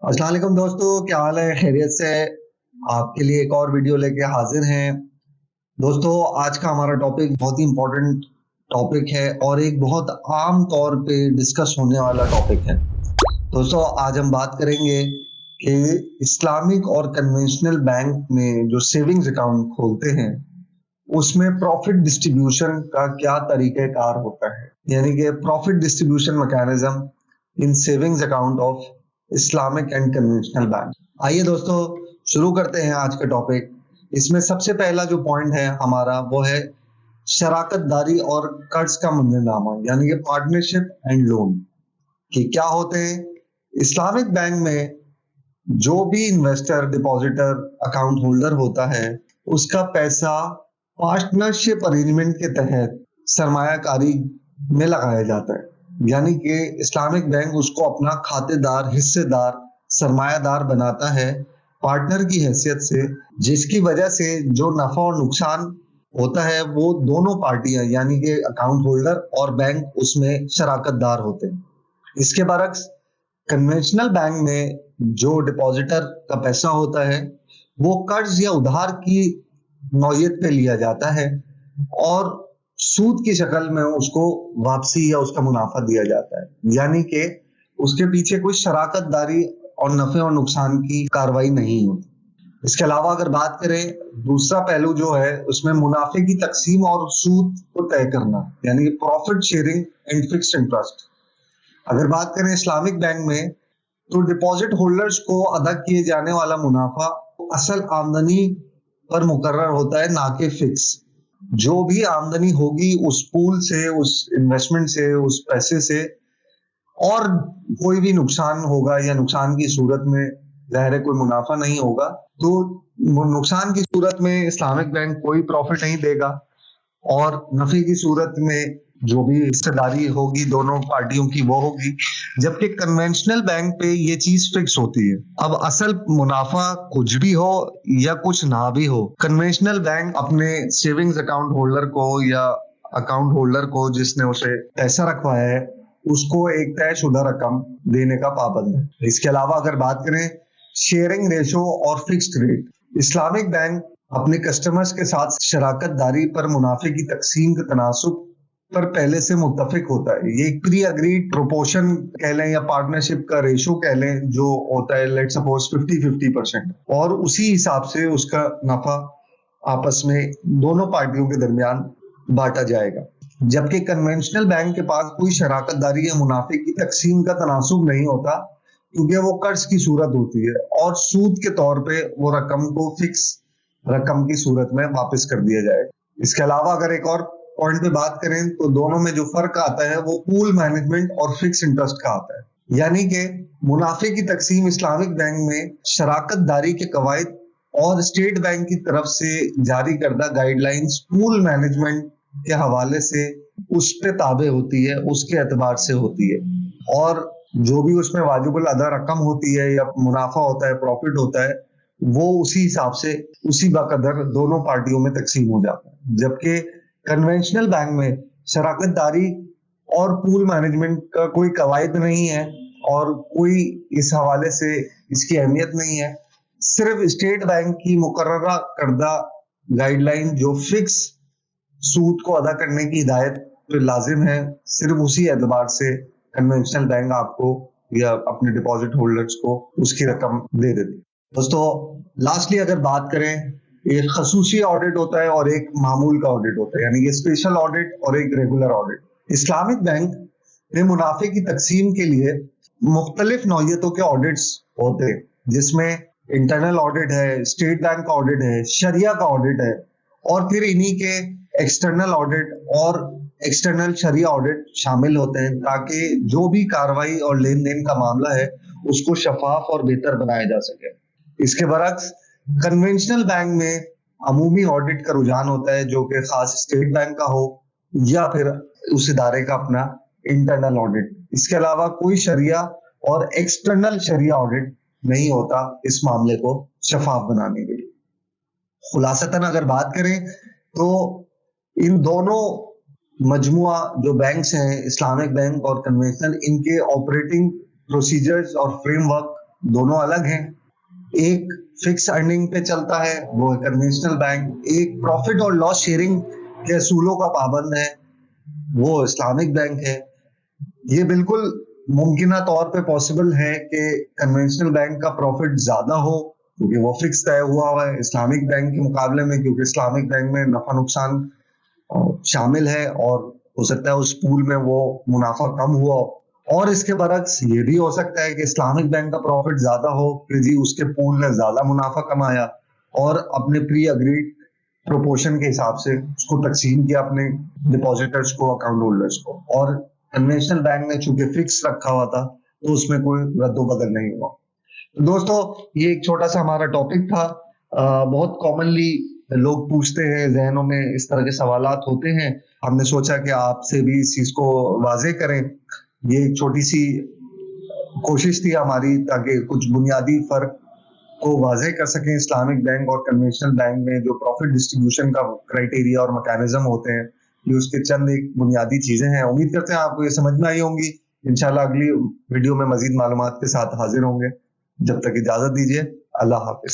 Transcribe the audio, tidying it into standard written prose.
अस्सलाम वालेकुम दोस्तों, क्या हाल है? खैरियत से? आपके लिए एक और वीडियो लेके हाजिर हैं। दोस्तों, आज का हमारा टॉपिक बहुत ही इम्पोर्टेंट टॉपिक है और एक बहुत आम तौर पे डिस्कस होने वाला टॉपिक है। दोस्तों, आज हम बात करेंगे कि इस्लामिक और कन्वेंशनल बैंक में जो सेविंग्स अकाउंट खोलते हैं उसमें प्रॉफिट डिस्ट्रीब्यूशन का क्या तरीक़ेकार होता है, यानी कि profit distribution mechanism in savings account of Islamic and conventional bank. आइए दोस्तों, शुरू करते हैं आज का टॉपिक। इसमें सबसे पहला जो पॉइंट है हमारा वो है शराकतदारी और कर्ज का मंजरनामा, यानी कि पार्टनरशिप एंड लोन। कि क्या होते हैं इस्लामिक बैंक में? जो भी इन्वेस्टर, डिपॉजिटर, अकाउंट होल्डर होता है उसका पैसा पार्टनरशिप अरेंजमेंट के तहत सरमायाकारी में लगाया जाता है, यानी कि इस्लामिक बैंक उसको अपना खातेदार, हिस्सेदार, सरमायादार बनाता है पार्टनर की हैसियत से, जिसकी वजह से जो नफा और नुकसान होता है वो दोनों पार्टियां यानी कि अकाउंट होल्डर और बैंक उसमें शराकतदार होते हैं। इसके बरक्स कन्वेंशनल बैंक में जो डिपॉजिटर का पैसा होता है वो कर्ज या उधार की नौयत पे लिया जाता है और सूद की शक्ल में उसको वापसी या उसका मुनाफा दिया जाता है, यानी कि उसके पीछे कोई शराकतदारी और नफे और नुकसान की कार्रवाई नहीं होती। इसके अलावा अगर बात करें, दूसरा पहलू जो है उसमें मुनाफे की तकसीम और सूद को तय करना, यानी कि profit sharing and fixed interest. अगर बात करें इस्लामिक बैंक में तो डिपॉजिट होल्डर्स को अदा किए जाने वाला मुनाफा असल आमदनी पर मुकर्रर होता है, ना कि फिक्स। जो भी आमदनी होगी उस पूल से, उस इन्वेस्टमेंट से, उस पैसे से, और कोई भी नुकसान होगा या नुकसान की सूरत में ज़ाहिर है कोई मुनाफा नहीं होगा, तो नुकसान की सूरत में इस्लामिक बैंक कोई प्रॉफिट नहीं देगा और नफे की सूरत में जो भी हिस्सेदारी होगी दोनों पार्टियों की वो होगी। जबकि कन्वेंशनल बैंक पे ये चीज फिक्स होती है। अब असल मुनाफा कुछ भी हो या कुछ ना भी हो, कन्वेंशनल बैंक अपने सेविंग्स अकाउंट होल्डर को या अकाउंट होल्डर को जिसने उसे पैसा रखवाया है उसको एक तयशुदा रकम देने का पाबंद है। इसके अलावा अगर बात करें शेयरिंग रेशो और फिक्स्ड रेट, इस्लामिक बैंक अपने कस्टमर्स के साथ शराकतदारी पर मुनाफे की तकसीम के तनासुब पर पहले से मुत्तफिक होता है। ये एक प्री अग्रीड प्रोपोर्शन कह लें या पार्टनरशिप का रेशो कह लें जो होता है, लेट सपोज 50-50%, और उसी हिसाब से उसका नफा आपस में दोनों पार्टियों के दरमियान बांटा जाएगा। जबकि कन्वेंशनल बैंक के पास कोई शराकतदारी या मुनाफे की तकसीम का तनासुब नहीं होता, क्योंकि वो कर्ज की सूरत होती है और सूद के तौर पे वो रकम को फिक्स रकम की सूरत में वापस कर दिया जाएगा। इसके अलावा अगर एक और पॉइंट पे बात करें तो दोनों में जो फर्क आता है वो पूल मैनेजमेंट और फिक्स इंटरेस्ट का आता है, यानी कि मुनाफे की तकसीम इस्लामिक बैंक में शराकतदारी के कवायद और स्टेट बैंक की तरफ से जारी करदा गाइडलाइंस पूल मैनेजमेंट के हवाले से उस पे ताबे होती है, उसके एतबार से होती है, और जो भी उसमें वाजिबुल अदा रकम होती है या मुनाफा होता है, प्रॉफिट होता है, वो उसी हिसाब से उसी बकदर दोनों पार्टियों में तकसीम हो जाता है। जबकि कन्वेंशनल बैंक में शराकतदारी और पूल मैनेजमेंट का कोई कवायद नहीं है और कोई इस हवाले से इसकी अहमियत नहीं है। सिर्फ स्टेट बैंक की मुकर्ररा करदा गाइडलाइन जो फिक्स सूद को अदा करने की हिदायत पे लाजिम है, सिर्फ उसी एतबार से कन्वेंशनल बैंक आपको या अपने डिपॉजिट होल्डर्स को उसकी रकम दे देती है। दोस्तों, लास्टली अगर बात करें, एक खसूसी ऑडिट होता है और एक मामूल का ऑडिट होता है, यानी कि स्पेशल ऑडिट और एक रेगुलर ऑडिट। इस्लामिक बैंक में मुनाफे की तकसीम के लिए मुख्तलिफ नौयतों के ऑडिट्स होते हैं, जिसमें इंटरनल ऑडिट है, स्टेट बैंक का ऑडिट है, शरिया का ऑडिट है, और फिर इन्हीं के एक्सटर्नल ऑडिट और एक्सटर्नल शरिया ऑडिट शामिल होते हैं, ताकि जो भी कार्रवाई और लेन देन का मामला है उसको शफाफ और बेहतर बनाया जा सके। इसके बरक्स कन्वेंशनल बैंक में अमूमी ऑडिट का रुझान होता है, जो कि खास स्टेट बैंक का हो या फिर उस इदारे का अपना इंटरनल ऑडिट। इसके अलावा कोई शरिया और एक्सटर्नल शरिया ऑडिट नहीं होता इस मामले को शफाफ बनाने के लिए। खुलासतन अगर बात करें तो इन दोनों मजमुआ जो बैंक्स हैं, इस्लामिक बैंक और कन्वेंशनल, इनके ऑपरेटिंग प्रोसीजर्स और फ्रेमवर्क दोनों अलग हैं। एक फिक्स अर्निंग पे चलता है, वो है कन्वेंशनल बैंक। एक प्रॉफिट और लॉस शेयरिंग के असूलों का पाबंद है, वो इस्लामिक बैंक है। ये बिल्कुल मुमकिन तौर पे पॉसिबल है कि कन्वेंशनल बैंक का प्रॉफिट ज्यादा हो क्योंकि वो फिक्स तय हुआ है इस्लामिक बैंक के मुकाबले में, क्योंकि इस्लामिक बैंक में नफा नुकसान शामिल है और हो सकता है उस पूल में वो मुनाफा कम हुआ। और इसके बरक्स ये भी हो सकता है कि इस्लामिक बैंक का प्रॉफिट ज्यादा हो कि जी उसके पूल ने ज्यादा मुनाफा कमाया और अपने प्री अग्रीड प्रोपोर्शन के हिसाब से उसको तकसीम किया अपने डिपॉजिटर्स को, अकाउंट होल्डर्स को। और कन्वेंशनल बैंक ने चूंकि फिक्स रखा हुआ था तो उसमें कोई रद्दोबदल नहीं हुआ। तो दोस्तों ये एक छोटा सा हमारा टॉपिक था। बहुत कॉमनली लोग पूछते हैं, जहनों में इस तरह के सवालात होते हैं, हमने सोचा कि आपसे भी इस चीज को वाजे करें। ये एक छोटी सी कोशिश थी हमारी ताकि कुछ बुनियादी फर्क को वाजे कर सकें इस्लामिक बैंक और कन्वेंशनल बैंक में जो प्रॉफिट डिस्ट्रीब्यूशन का क्राइटेरिया और मैकेनिज्म होते हैं। ये उसके चंद एक बुनियादी चीजें हैं। उम्मीद करते हैं आपको ये समझ में आई होंगी। इंशाल्लाह अगली वीडियो में मजीद मालूमात के साथ हाजिर होंगे। जब तक इजाजत दीजिए, अल्लाह हाफिज।